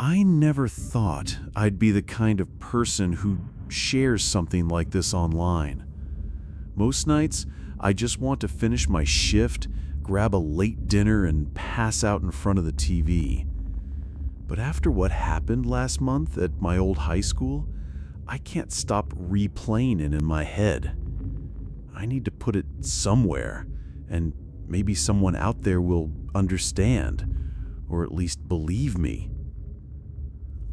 I never thought I'd be the kind of person who shares something like this online. Most nights, I just want to finish my shift, grab a late dinner, and pass out in front of the TV. But after what happened last month at my old high school, I can't stop replaying it in my head. I need to put it somewhere, and maybe someone out there will understand, or at least believe me.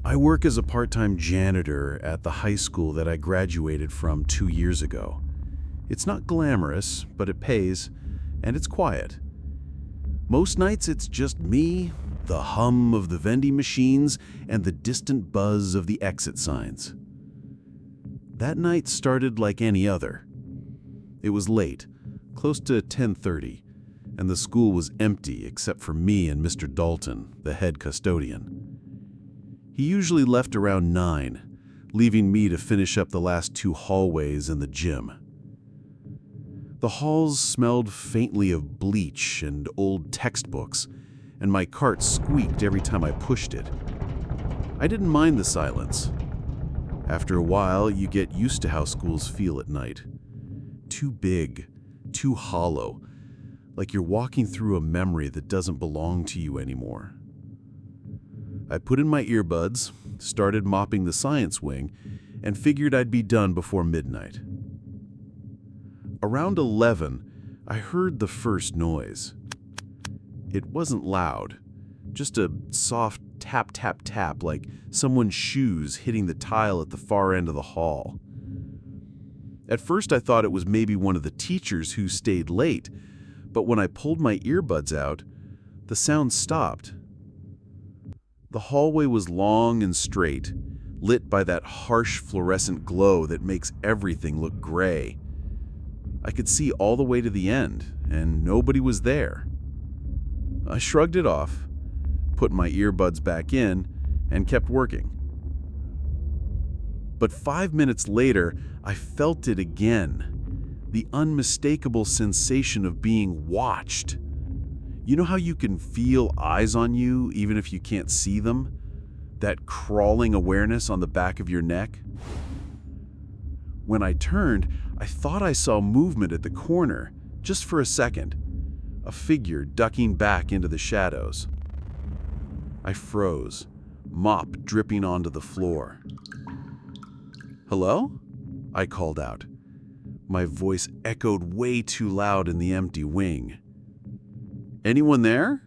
I work as a part-time janitor at the high school that I graduated from 2 years ago. It's not glamorous, but it pays, and it's quiet. Most nights it's just me, the hum of the vending machines, and the distant buzz of the exit signs. That night started like any other. It was late, close to 10:30, and the school was empty except for me and Mr. Dalton, the head custodian. He usually left around 9, leaving me to finish up the last 2 hallways and the gym. The halls smelled faintly of bleach and old textbooks, and my cart squeaked every time I pushed it. I didn't mind the silence. After a while, you get used to how schools feel at night. Too big, too hollow, like you're walking through a memory that doesn't belong to you anymore. I put in my earbuds, started mopping the science wing, and figured I'd be done before midnight. Around 11, I heard the first noise. It wasn't loud, just a soft tap, tap, tap, like someone's shoes hitting the tile at the far end of the hall. At first, I thought it was maybe one of the teachers who stayed late, but when I pulled my earbuds out, the sound stopped. The hallway was long and straight, lit by that harsh fluorescent glow that makes everything look gray. I could see all the way to the end, and nobody was there. I shrugged it off, put my earbuds back in, and kept working. But 5 minutes later, I felt it again, the unmistakable sensation of being watched. You know how you can feel eyes on you even if you can't see them? That crawling awareness on the back of your neck? When I turned, I thought I saw movement at the corner, just for a second. A figure ducking back into the shadows. I froze, mop dripping onto the floor. "Hello?" I called out. My voice echoed way too loud in the empty wing. "Anyone there?"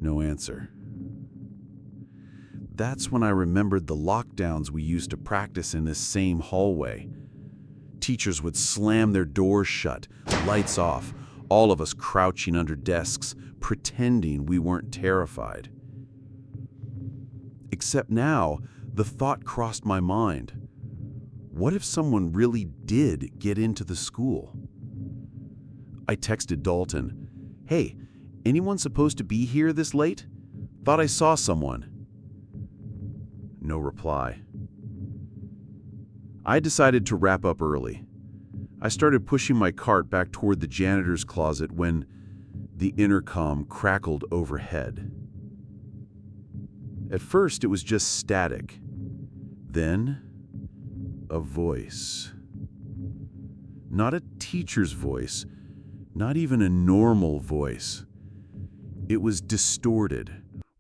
No answer. That's when I remembered the lockdowns we used to practice in this same hallway. Teachers would slam their doors shut, lights off, all of us crouching under desks, pretending we weren't terrified. Except now, the thought crossed my mind. What if someone really did get into the school? I texted Dalton, "Hey, anyone supposed to be here this late? Thought I saw someone." No reply. I decided to wrap up early. I started pushing my cart back toward the janitor's closet when the intercom crackled overhead. At first, it was just static. Then, a voice. Not a teacher's voice, not even a normal voice. It was distorted,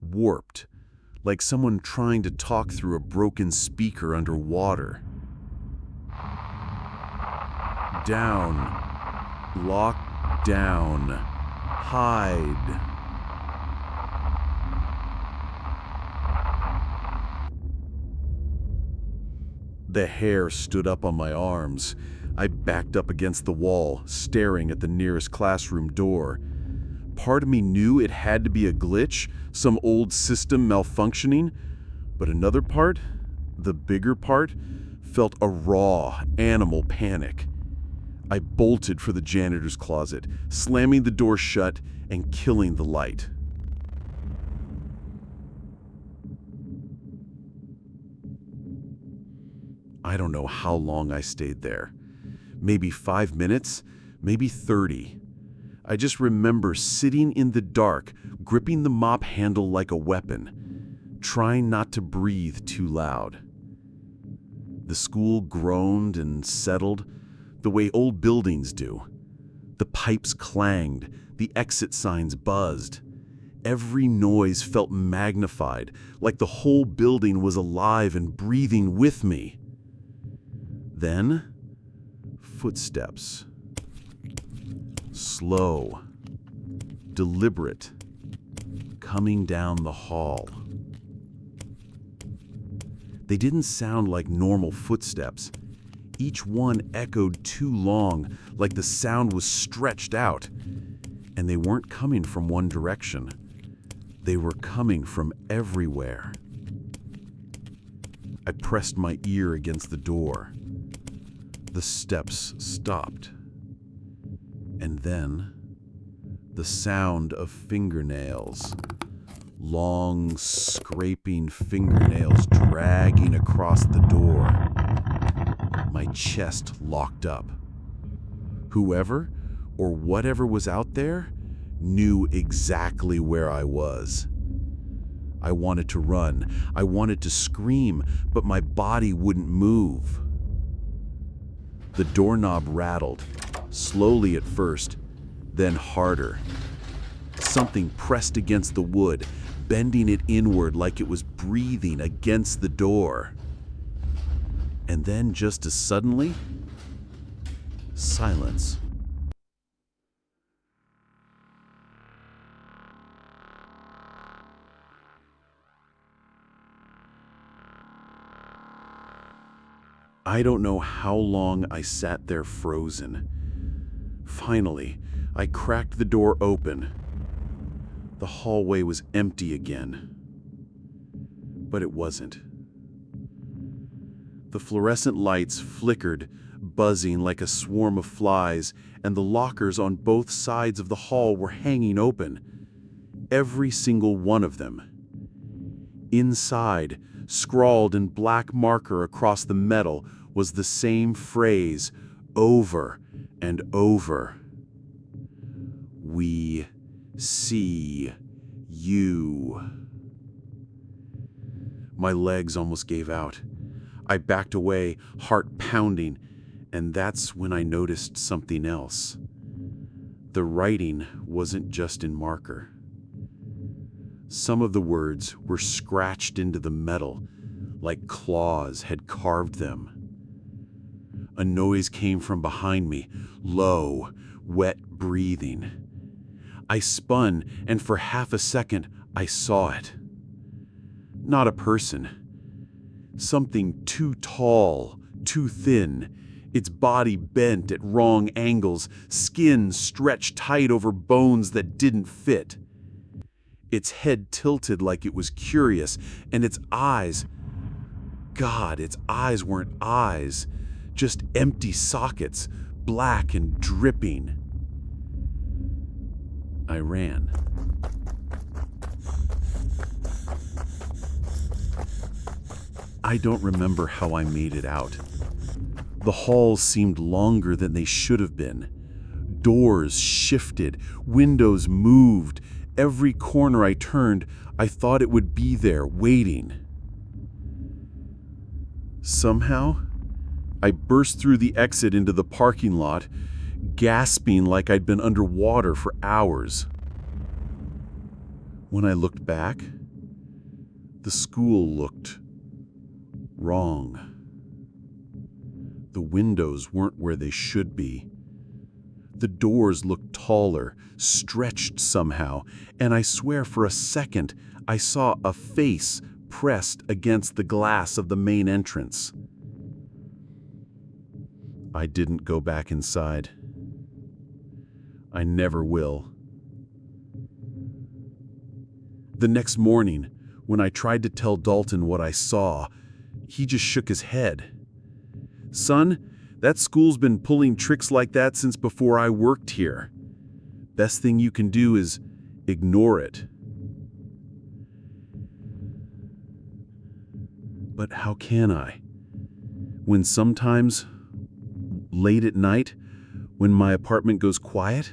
warped, like someone trying to talk through a broken speaker underwater. Down. Lock down. Hide. The hair stood up on my arms. I backed up against the wall, staring at the nearest classroom door. Part of me knew it had to be a glitch, some old system malfunctioning, but another part, the bigger part, felt a raw, animal panic. I bolted for the janitor's closet, slamming the door shut and killing the light. I don't know how long I stayed there. Maybe 5 minutes, maybe 30. I just remember sitting in the dark, gripping the mop handle like a weapon. trying not to breathe too loud. The school groaned and settled the way old buildings do. The pipes clanged, the exit signs buzzed. Every noise felt magnified, like the whole building was alive and breathing with me. Then, footsteps. Slow, deliberate, coming down the hall. They didn't sound like normal footsteps. Each one echoed too long, like the sound was stretched out. And they weren't coming from one direction. They were coming from everywhere. I pressed my ear against the door. The steps stopped. And then, the sound of fingernails. Long, scraping fingernails dragging across the door. My chest locked up. Whoever or whatever was out there knew exactly where I was. I wanted to run. I wanted to scream, but my body wouldn't move. The doorknob rattled, slowly at first, then harder. Something pressed against the wood, bending it inward like it was breathing against the door. And then just as suddenly, silence. I don't know how long I sat there frozen. Finally, I cracked the door open. The hallway was empty again. But it wasn't. The fluorescent lights flickered, buzzing like a swarm of flies, and the lockers on both sides of the hall were hanging open. Every single one of them. Inside, scrawled in black marker across the metal, was the same phrase over and over. We see you. My legs almost gave out. I backed away, heart pounding, and that's when I noticed something else. The writing wasn't just in marker. Some of the words were scratched into the metal, like claws had carved them. A noise came from behind me, low, wet breathing. I spun, and for half a second, I saw it. Not a person. Something too tall, too thin, its body bent at wrong angles, skin stretched tight over bones that didn't fit. Its head tilted like it was curious, and its eyes... God, its eyes weren't eyes, just empty sockets, black and dripping. I ran. I don't remember how I made it out. The halls seemed longer than they should have been. Doors shifted, windows moved. Every corner I turned, I thought it would be there, waiting. Somehow, I burst through the exit into the parking lot, gasping like I'd been underwater for hours. When I looked back, the school looked wrong. The windows weren't where they should be. The doors looked taller, stretched somehow, and I swear for a second I saw a face pressed against the glass of the main entrance. I didn't go back inside. I never will. The next morning, when I tried to tell Dalton what I saw, he just shook his head. Son, that school's been pulling tricks like that since before I worked here. Best thing you can do is ignore it. But how can I? When sometimes, late at night, when my apartment goes quiet,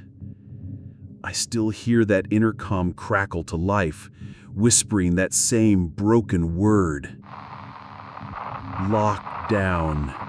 I still hear that intercom crackle to life, whispering that same broken word. Lockdown.